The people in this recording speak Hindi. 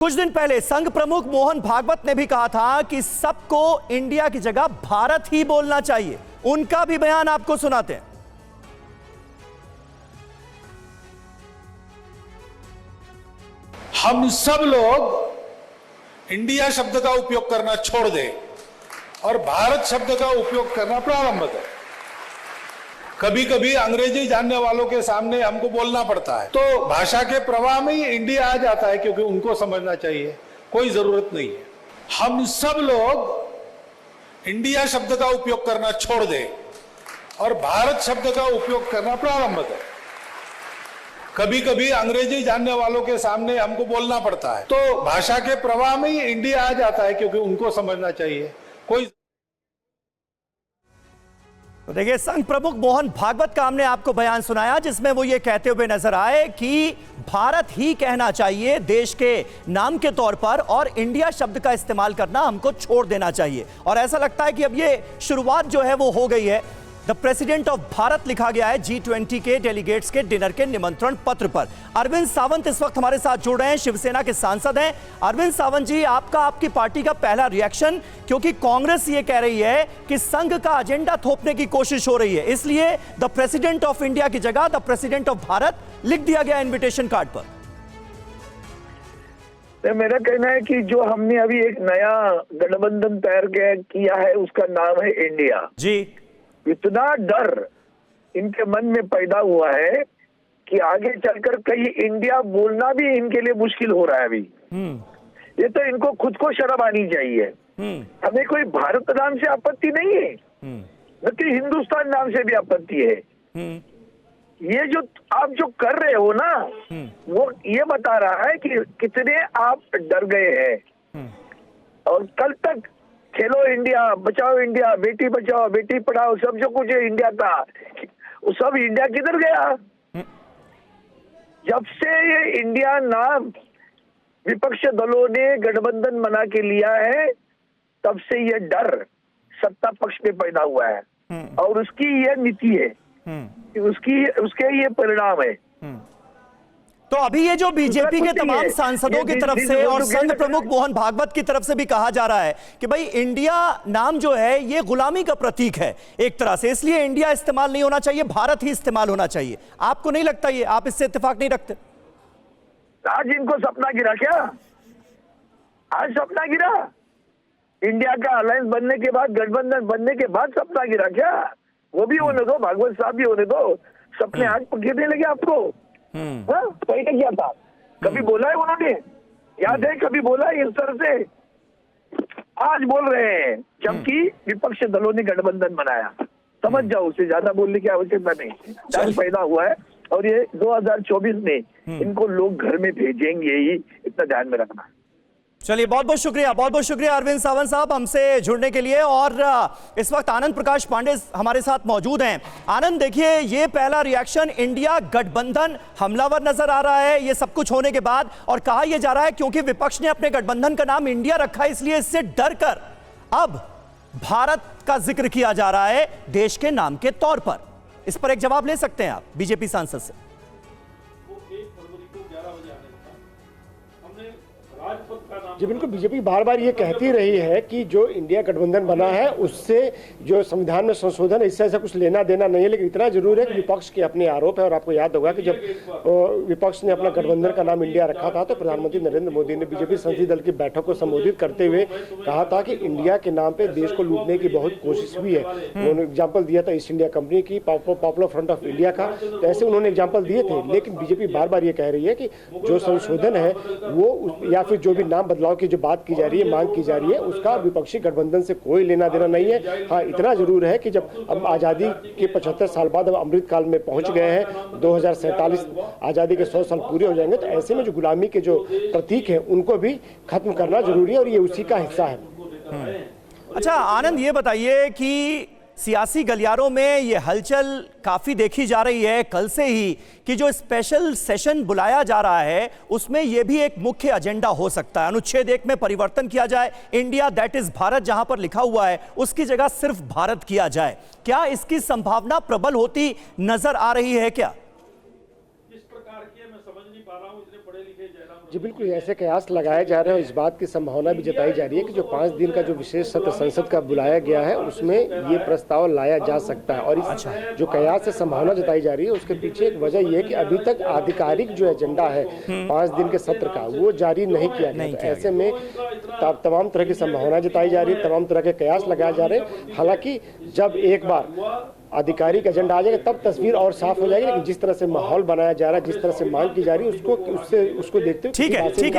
कुछ दिन पहले संघ प्रमुख मोहन भागवत ने भी कहा था कि सबको इंडिया की जगह भारत ही बोलना चाहिए। उनका भी बयान आपको सुनाते हैं। हम सब लोग इंडिया शब्द का उपयोग करना छोड़ दें और भारत शब्द का उपयोग करना प्रारंभ करें। कभी कभी अंग्रेजी जानने वालों के सामने हमको बोलना पड़ता है, तो भाषा के प्रवाह में ही इंडिया आ जाता है, क्योंकि उनको समझना चाहिए, कोई जरूरत नहीं है। हम सब लोग इंडिया शब्द का उपयोग करना छोड़ दें और भारत शब्द का उपयोग करना प्रारंभ करें। कभी कभी अंग्रेजी जानने वालों के सामने हमको बोलना पड़ता है, तो भाषा के प्रवाह में ही इंडिया आ जाता है, क्योंकि उनको समझना चाहिए, कोई। तो देखिए, संघ प्रमुख मोहन भागवत का हमने आपको बयान सुनाया, जिसमें वो ये कहते हुए नजर आए कि भारत ही कहना चाहिए देश के नाम के तौर पर और इंडिया शब्द का इस्तेमाल करना हमको छोड़ देना चाहिए। और ऐसा लगता है कि अब ये शुरुआत जो है वो हो गई है। द प्रेसिडेंट ऑफ भारत लिखा गया है G20 के डेलीगेट्स के डिनर के निमंत्रण पत्र पर। अरविंद सावंत इस वक्त हमारे साथ जुड़ रहे हैं, शिवसेना के सांसद हैं। अरविंद सावंत जी, आपकी पार्टी का पहला रिएक्शन, क्योंकि कांग्रेस ये कह रही है कि संघ का एजेंडा थोपने की कोशिश हो रही है, इसलिए द प्रेसिडेंट ऑफ इंडिया की जगह द प्रेसिडेंट ऑफ भारत लिख दिया गया इन्विटेशन कार्ड पर। मेरा कहना है कि जो हमने अभी एक नया गठबंधन तैयार किया है, उसका नाम है इंडिया जी। इतना डर इनके मन में पैदा हुआ है कि आगे चलकर कहीं इंडिया बोलना भी इनके लिए मुश्किल हो रहा है अभी। ये तो इनको खुद को शर्म आनी चाहिए। हमें कोई भारत नाम से आपत्ति नहीं है, बल्कि हिंदुस्तान नाम से भी आपत्ति है। ये जो आप जो कर रहे हो ना, वो ये बता रहा है कि कितने आप डर गए हैं। और कल तक खेलो इंडिया, बचाओ इंडिया, बेटी बचाओ बेटी पढ़ाओ, सब जो कुछ इंडिया था, वो सब इंडिया किधर गया? जब से ये इंडिया नाम विपक्ष दलों ने गठबंधन बना के लिया है, तब से ये डर सत्ता पक्ष में पैदा हुआ है और उसकी ये नीति है, उसके ये परिणाम है। तो अभी ये जो बीजेपी के तमाम सांसदों की तरफ से और संघ प्रमुख मोहन भागवत की तरफ से भी कहा जा रहा है कि भाई इंडिया नाम जो है ये गुलामी का प्रतीक है एक तरह से, इसलिए इंडिया इस्तेमाल नहीं होना चाहिए, भारत ही इस्तेमाल होना चाहिए। आपको नहीं लगता ये, आप इससे इत्तेफाक नहीं रखते? आज इनको सपना गिरा क्या? आज सपना गिरा? इंडिया का अलायंस बनने के बाद, गठबंधन बनने के बाद सपना गिरा क्या? वो भी होने दो, भागवत साहब भी होने दो। सपने आज गिरने लगे आपको? पहले क्या था? कभी बोला है उन्होंने? याद है कभी बोला है इस तरह से? आज बोल रहे हैं, जबकि विपक्ष दलों ने गठबंधन बनाया। समझ जाओ, उससे ज्यादा बोलने की आवश्यकता नहीं। डर पैदा हुआ है और ये 2024 में इनको लोग घर में भेजेंगे ही, इतना ध्यान में रखना। चलिए, बहुत बहुत शुक्रिया अरविंद सावंत साहब हमसे जुड़ने के लिए। और इस वक्त आनंद प्रकाश पांडे हमारे साथ मौजूद हैं। आनंद, देखिए, ये पहला रिएक्शन इंडिया गठबंधन हमलावर नजर आ रहा है ये सब कुछ होने के बाद, और कहा यह जा रहा है क्योंकि विपक्ष ने अपने गठबंधन का नाम इंडिया रखा है, इसलिए इससे डर कर अब भारत का जिक्र किया जा रहा है देश के नाम के तौर पर। इस पर एक जवाब ले सकते हैं आप बीजेपी सांसद से? जी बिल्कुल, बीजेपी बार बार ये कहती रही है कि जो इंडिया गठबंधन बना है उससे जो संविधान में संशोधन है, इससे ऐसा कुछ लेना देना नहीं है। लेकिन इतना जरूर है कि विपक्ष के अपने आरोप है, और आपको याद होगा कि जब विपक्ष ने अपना गठबंधन का नाम इंडिया रखा था, तो प्रधानमंत्री नरेंद्र मोदी ने बीजेपी संसदीय दल की बैठक को संबोधित करते हुए कहा था कि इंडिया के नाम पर देश को लूटने की बहुत कोशिश हुई है। उन्होंने एग्जाम्पल दिया था ईस्ट इंडिया कंपनी की, पॉपुलर फ्रंट ऑफ इंडिया का, तो ऐसे उन्होंने एग्जाम्पल दिए थे। लेकिन बीजेपी बार बार ये कह रही है कि जो संशोधन है वो, या फिर जो भी नाम बदलाव की जो बात की जा रही है, मांग की जा रही है, उसका विपक्षी गठबंधन से कोई लेना देना नहीं है। हाँ, इतना जरूर है कि जब अब आजादी के 75 साल बाद अब अमृत काल में पहुंच गए हैं, 2047 आजादी के 100 साल पूरे हो जाएंगे, तो ऐसे में जो गुलामी के जो प्रतीक है उनको भी खत्म करना जरूरी है, और ये उसी का हिस्सा है। अच्छा आनंद, ये बताइए कि सियासी गलियारों में ये हलचल काफी देखी जा रही है कल से ही कि जो स्पेशल सेशन बुलाया जा रहा है उसमें ये भी एक मुख्य एजेंडा हो सकता है, अनुच्छेद 1 में परिवर्तन किया जाए, इंडिया दैट इज भारत जहां पर लिखा हुआ है उसकी जगह सिर्फ भारत किया जाए। क्या इसकी संभावना प्रबल होती नजर आ रही है क्या? इस प्रकार की मैं समझ नहीं पा रहा हूं, इतने पढ़े लिखे जयराम जी बिल्कुल, ऐसे कयास लगाए जा रहे हैं और इस बात की संभावना भी जताई जा रही है कि जो 5 दिन का जो विशेष सत्र संसद का बुलाया गया है उसमें ये प्रस्ताव लाया जा सकता है। और इस जो कयास से संभावना जताई जा रही है उसके पीछे एक वजह ये है कि अभी तक आधिकारिक जो एजेंडा है 5 दिन के सत्र का वो जारी नहीं किया गया। तो ऐसे में तमाम तरह की संभावना जताई जा रही है, तमाम तरह के कयास लगाए जा रहे हैं। हालांकि जब एक बार आधिकारिक एजेंडा आ जाएगा तब तस्वीर और साफ हो जाएगी, लेकिन जिस तरह से माहौल बनाया जा रहा है, जिस तरह से मांग की जा रही है उसको देखते हुए ठीक है।